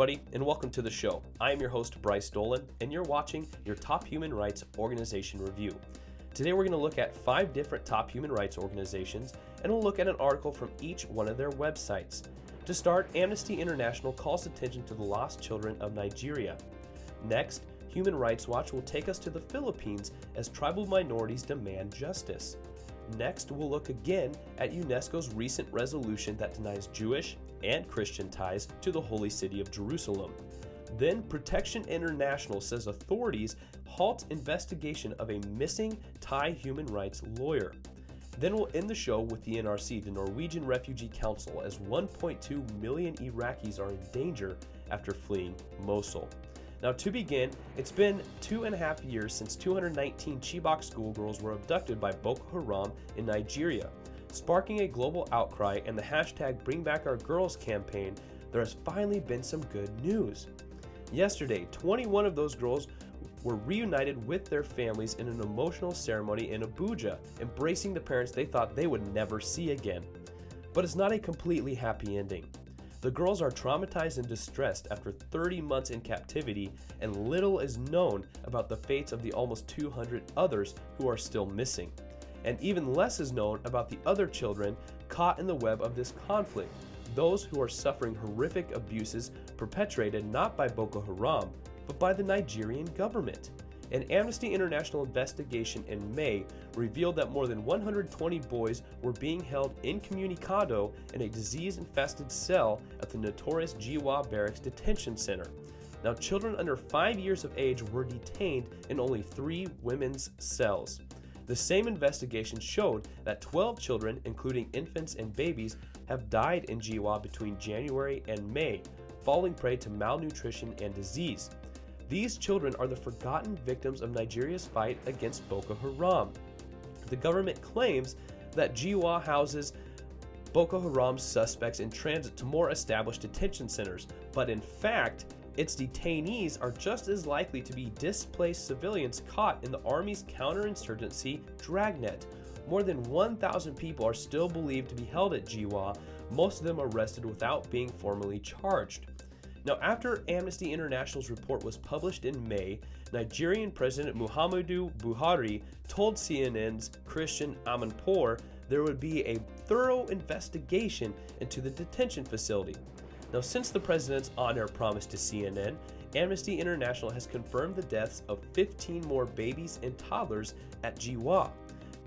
everybody, and welcome to the show. I am your host, Bryce Dolan, and you're watching your Top Human Rights Organization Review. Today we're going to look at 5 different top human rights organizations, and we'll look at an article from each one of their websites. To start, Amnesty International calls attention to the lost children of Nigeria. Next, Human Rights Watch will take us to the Philippines as tribal minorities demand justice. Next, we'll look again at UNESCO's recent resolution that denies Jewish and Christian ties to the Holy City of Jerusalem. Then, Protection International says authorities halt investigation of a missing Thai human rights lawyer. Then we'll end the show with the NRC, the Norwegian Refugee Council, as 1.2 million Iraqis are in danger after fleeing Mosul. Now, to begin, it's been 2.5 years since 219 Chibok schoolgirls were abducted by Boko Haram in Nigeria. Sparking a global outcry and the hashtag #BringBackOurGirls campaign, there has finally been some good news. Yesterday, 21 of those girls were reunited with their families in an emotional ceremony in Abuja, embracing the parents they thought they would never see again. But it's not a completely happy ending. The girls are traumatized and distressed after 30 months in captivity, and little is known about the fates of the almost 200 others who are still missing. And even less is known about the other children caught in the web of this conflict, those who are suffering horrific abuses perpetrated not by Boko Haram, but by the Nigerian government. An Amnesty International investigation in May revealed that more than 120 boys were being held incommunicado in a disease-infested cell at the notorious Jiwa Barracks Detention Center. Now, children under 5 years of age were detained in only 3 women's cells. The same investigation showed that 12 children, including infants and babies, have died in Jiwa between January and May, falling prey to malnutrition and disease. These children are the forgotten victims of Nigeria's fight against Boko Haram. The government claims that Jiwa houses Boko Haram suspects in transit to more established detention centers, but in fact, its detainees are just as likely to be displaced civilians caught in the Army's counterinsurgency dragnet. More than 1,000 people are still believed to be held at Jiwa, most of them arrested without being formally charged. Now, after Amnesty International's report was published in May, Nigerian President Muhammadu Buhari told CNN's Christian Amanpour there would be a thorough investigation into the detention facility. Now, since the president's on-air promise to CNN, Amnesty International has confirmed the deaths of 15 more babies and toddlers at Jiwa.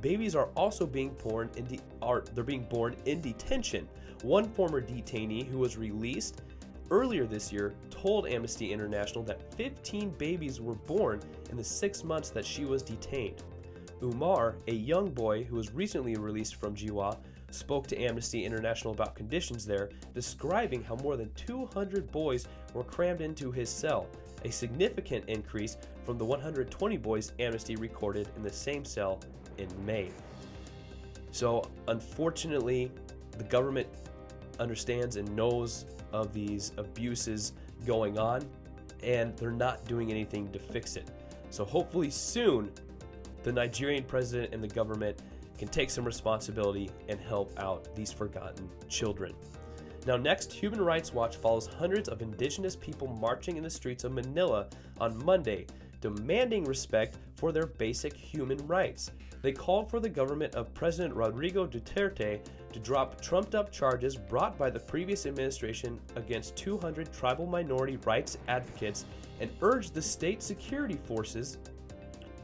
Babies are also being born in detention. One former detainee who was released earlier this year told Amnesty International that 15 babies were born in the 6 months that she was detained. Umar, a young boy who was recently released from Jiwa, spoke to Amnesty International about conditions there, describing how more than 200 boys were crammed into his cell, a significant increase from the 120 boys Amnesty recorded in the same cell in May. So, unfortunately, the government understands and knows of these abuses going on, and they're not doing anything to fix it. So hopefully soon, the Nigerian president and the government can take some responsibility and help out these forgotten children. Now next, Human Rights Watch follows hundreds of indigenous people marching in the streets of Manila on Monday, demanding respect for their basic human rights. They called for the government of President Rodrigo Duterte to drop trumped-up charges brought by the previous administration against 200 tribal minority rights advocates and urged the state security forces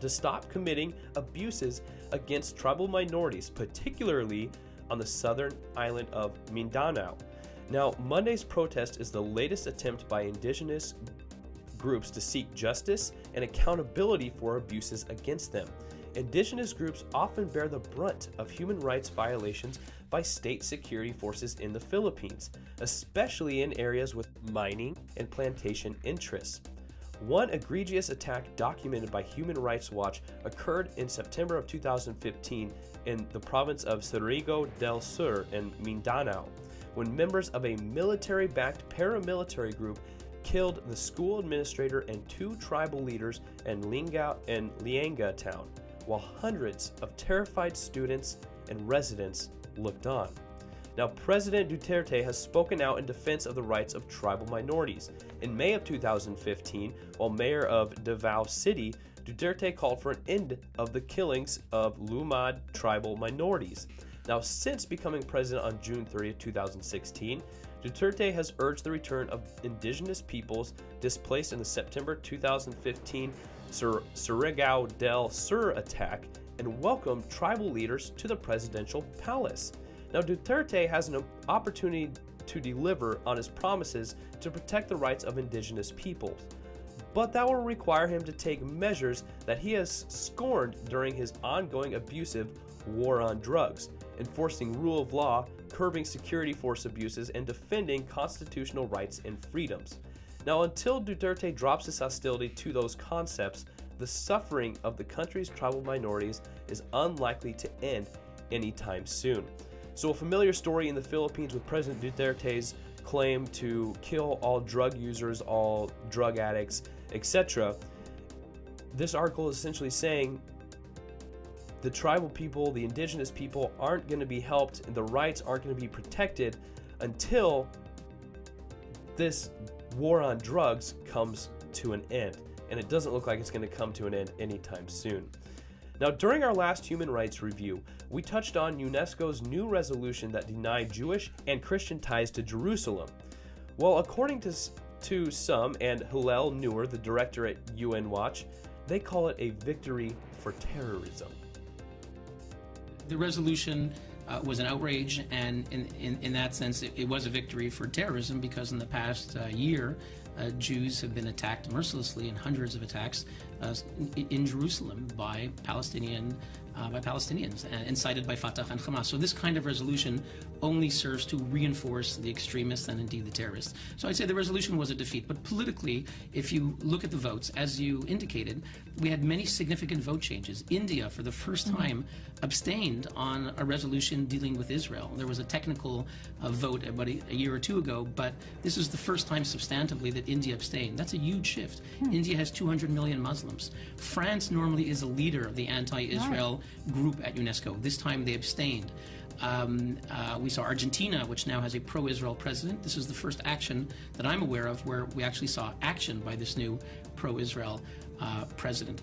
to stop committing abuses against tribal minorities, particularly on the southern island of Mindanao. Now, Monday's protest is the latest attempt by indigenous groups to seek justice and accountability for abuses against them. Indigenous groups often bear the brunt of human rights violations by state security forces in the Philippines, especially in areas with mining and plantation interests. One egregious attack documented by Human Rights Watch occurred in September of 2015 in the province of Surigao del Sur in Mindanao, when members of a military-backed paramilitary group killed the school administrator and 2 tribal leaders in Lianga town, while hundreds of terrified students and residents looked on. Now, President Duterte has spoken out in defense of the rights of tribal minorities. In May of 2015, while mayor of Davao City, Duterte called for an end of the killings of Lumad tribal minorities. Now, since becoming president on June 30, 2016, Duterte has urged the return of indigenous peoples displaced in the September 2015 Surigao del Sur attack and welcomed tribal leaders to the presidential palace. Now, Duterte has an opportunity to deliver on his promises to protect the rights of indigenous peoples, but that will require him to take measures that he has scorned during his ongoing abusive war on drugs, enforcing rule of law, curbing security force abuses, and defending constitutional rights and freedoms. Now, until Duterte drops his hostility to those concepts, the suffering of the country's tribal minorities is unlikely to end anytime soon. So, a familiar story in the Philippines with President Duterte's claim to kill all drug users, all drug addicts, etc. This article is essentially saying the tribal people, the indigenous people, aren't going to be helped and the rights aren't going to be protected until this war on drugs comes to an end. And it doesn't look like it's going to come to an end anytime soon. Now, during our last human rights review, we touched on UNESCO's new resolution that denied Jewish and Christian ties to Jerusalem. Well, according to some, and Hillel Neuer, the director at UN Watch, they call it a victory for terrorism. The resolution was an outrage, and in that sense, it was a victory for terrorism, because in the past year, Jews have been attacked mercilessly in hundreds of attacks in Jerusalem by Palestinians, incited by Fatah and Hamas. So this kind of resolution only serves to reinforce the extremists and indeed the terrorists. So I'd say the resolution was a defeat. But politically, if you look at the votes, as you indicated, we had many significant vote changes. India, for the first time, abstained on a resolution dealing with Israel. There was a technical vote about a year or two ago, but this is the first time substantively that India abstained. That's a huge shift. India has 200 million Muslims. France normally is a leader of the anti-Israel group at UNESCO. This time they abstained. We saw Argentina, which now has a pro-Israel president. This is the first action that I'm aware of where we actually saw action by this new pro-Israel president.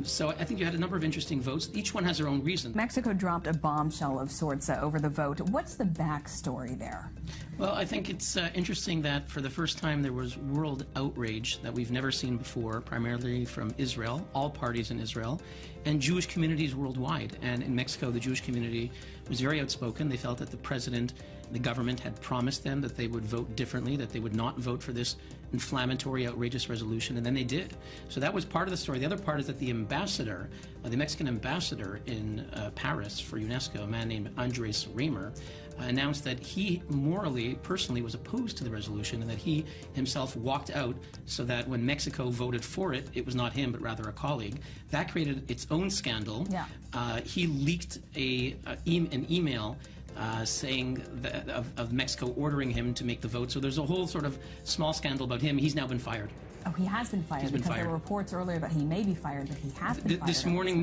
So I think you had a number of interesting votes. Each one has their own reason. Mexico dropped a bombshell of sorts over the vote. What's the backstory there? Well, I think it's interesting that for the first time there was world outrage that we've never seen before, primarily from Israel, all parties in Israel, and Jewish communities worldwide. And in Mexico, the Jewish community was very outspoken. They felt that the president, the government had promised them that they would vote differently, that they would not vote for this inflammatory, outrageous resolution, and then they did. So that was part of the story. The other part is that the ambassador, the Mexican ambassador in Paris for UNESCO, a man named Andres Reimer, announced that he morally, personally, was opposed to the resolution, and that he himself walked out so that when Mexico voted for it, it was not him, but rather a colleague. That created its own scandal. Yeah. He leaked an email saying that, of Mexico ordering him to make the vote. So there's a whole sort of small scandal about him. He's now been fired. Oh, he has been fired because there were reports earlier that he may be fired, but he has been fired.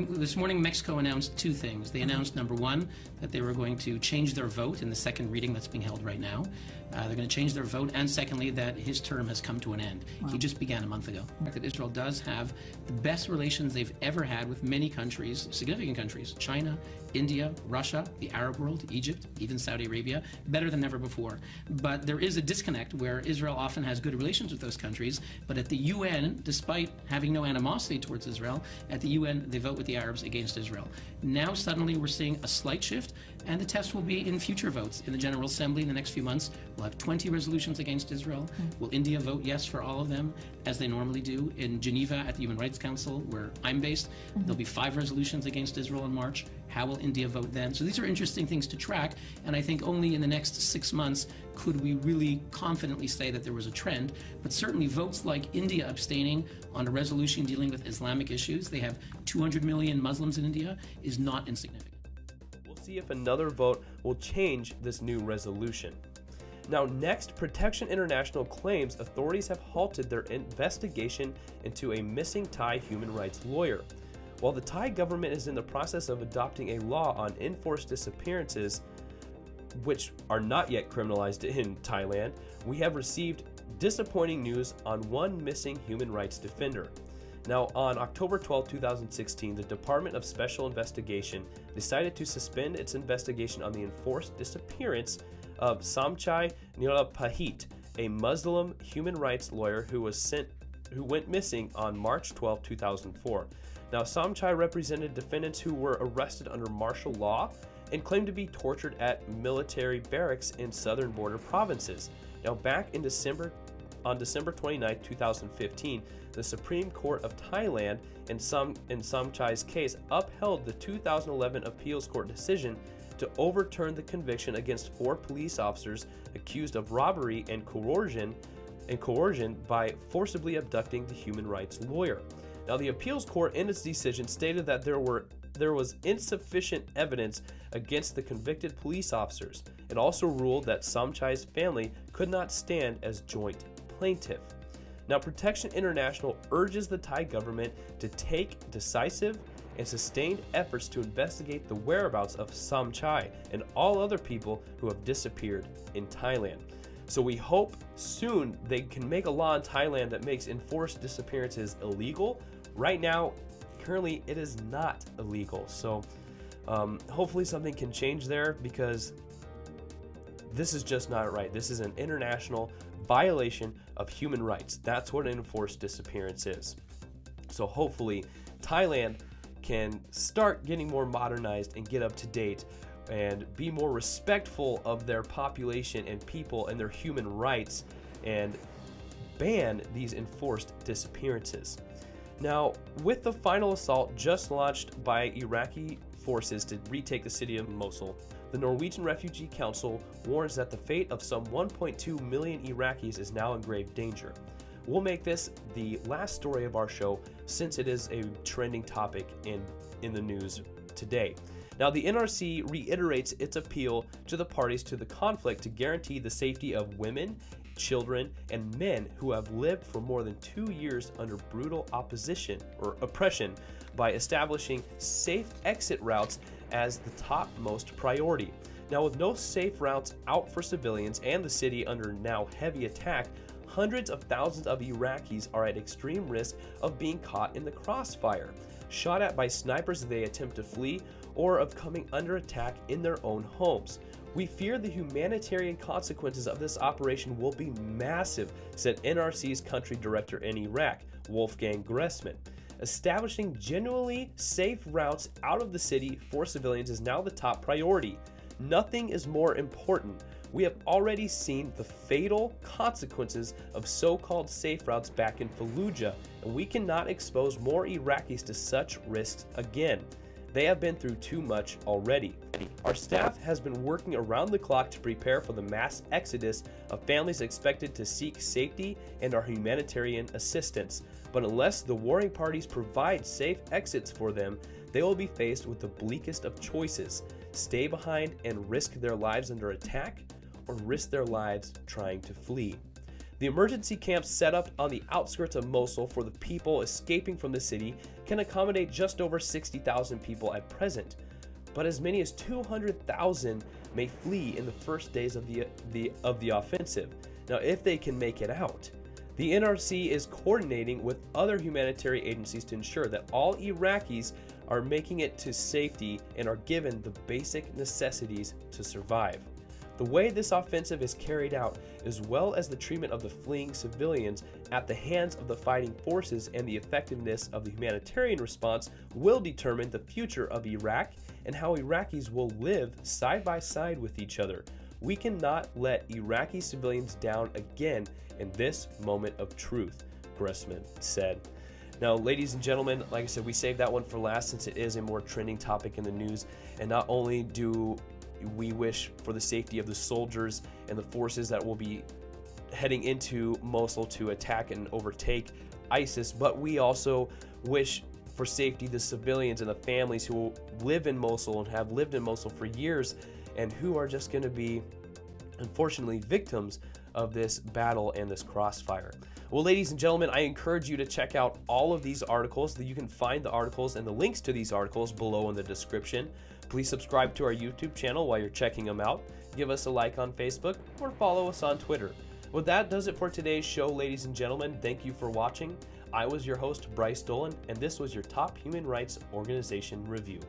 This morning, Mexico announced two things. They announced, number one, that they were going to change their vote in the second reading that's being held right now. They're going to change their vote, and secondly, that his term has come to an end. Wow. He just began a month ago. The fact that Israel does have the best relations they've ever had with many countries, significant countries, China, India, Russia, the Arab world, Egypt, even Saudi Arabia, better than ever before. But there is a disconnect where Israel often has good relations with those countries, but at the UN, despite having no animosity towards Israel, at the UN they vote with the Arabs against Israel. Now suddenly we're seeing a slight shift, and the test will be in future votes in the General Assembly in the next few months. We'll have 20 resolutions against Israel. Will India vote yes for all of them, as they normally do? In Geneva at the Human Rights Council, where I'm based, there'll be 5 resolutions against Israel in March. How will India vote then? So these are interesting things to track, and I think only in the next 6 months could we really confidently say that there was a trend. But certainly votes like India abstaining on a resolution dealing with Islamic issues, they have 200 million Muslims in India, is not insignificant. We'll see if another vote will change this new resolution. Now, next, Protection International claims authorities have halted their investigation into a missing Thai human rights lawyer. While the Thai government is in the process of adopting a law on enforced disappearances, which are not yet criminalized in Thailand, we have received disappointing news on one missing human rights defender. Now, on October 12, 2016, the Department of Special Investigation decided to suspend its investigation on the enforced disappearance of Somchai Nilapahit, a Muslim human rights lawyer who went missing on March 12, 2004. Now, Somchai represented defendants who were arrested under martial law and claimed to be tortured at military barracks in southern border provinces. Now, back in on December 29, 2015, the Supreme Court of Thailand in Somchai's case upheld the 2011 appeals court decision to overturn the conviction against 4 police officers accused of robbery and coercion by forcibly abducting the human rights lawyer. Now, the appeals court in its decision stated that there was insufficient evidence against the convicted police officers. It also ruled that Somchai's family could not stand as joint plaintiff. Now, Protection International urges the Thai government to take decisive and sustained efforts to investigate the whereabouts of Somchai and all other people who have disappeared in Thailand. So we hope soon they can make a law in Thailand that makes enforced disappearances illegal. Right now, currently, it is not illegal. So hopefully something can change there, because this is just not right. This is an international violation of human rights. That's what an enforced disappearance is. So hopefully Thailand can start getting more modernized and get up to date and be more respectful of their population and people and their human rights, and ban these enforced disappearances. Now, with the final assault just launched by Iraqi forces to retake the city of Mosul, the Norwegian Refugee Council warns that the fate of some 1.2 million Iraqis is now in grave danger. We'll make this the last story of our show, since it is a trending topic in the news today. Now, the NRC reiterates its appeal to the parties to the conflict to guarantee the safety of women, children, and men who have lived for more than 2 years under brutal opposition or oppression by establishing safe exit routes as the topmost priority. Now, with no safe routes out for civilians and the city under now heavy attack, hundreds of thousands of Iraqis are at extreme risk of being caught in the crossfire, shot at by snipers as they attempt to flee, or of coming under attack in their own homes. We fear the humanitarian consequences of this operation will be massive, said NRC's country director in Iraq, Wolfgang Gressman. Establishing genuinely safe routes out of the city for civilians is now the top priority. Nothing is more important. We have already seen the fatal consequences of so-called safe routes back in Fallujah, and we cannot expose more Iraqis to such risks again. They have been through too much already. Our staff has been working around the clock to prepare for the mass exodus of families expected to seek safety and our humanitarian assistance. But unless the warring parties provide safe exits for them, they will be faced with the bleakest of choices: stay behind and risk their lives under attack, or risk their lives trying to flee. The emergency camps set up on the outskirts of Mosul for the people escaping from the city can accommodate just over 60,000 people at present, but as many as 200,000 may flee in the first days of the offensive. Now, if they can make it out. The NRC is coordinating with other humanitarian agencies to ensure that all Iraqis are making it to safety and are given the basic necessities to survive. The way this offensive is carried out, as well as the treatment of the fleeing civilians at the hands of the fighting forces and the effectiveness of the humanitarian response, will determine the future of Iraq and how Iraqis will live side by side with each other. We cannot let Iraqi civilians down again in this moment of truth, Gressman said. Now, ladies and gentlemen, like I said, we saved that one for last since it is a more trending topic in the news. And not only do we wish for the safety of the soldiers and the forces that will be heading into Mosul to attack and overtake ISIS, but we also wish for safety the civilians and the families who live in Mosul and have lived in Mosul for years and who are just going to be, unfortunately, victims of this battle and this crossfire. Well, ladies and gentlemen, I encourage you to check out all of these articles. You can find the articles and the links to these articles below in the description. Please subscribe to our YouTube channel while you're checking them out. Give us a like on Facebook or follow us on Twitter. Well, that does it for today's show, ladies and gentlemen. Thank you for watching. I was your host, Bryce Dolan, and this was your Top Human Rights Organization Review.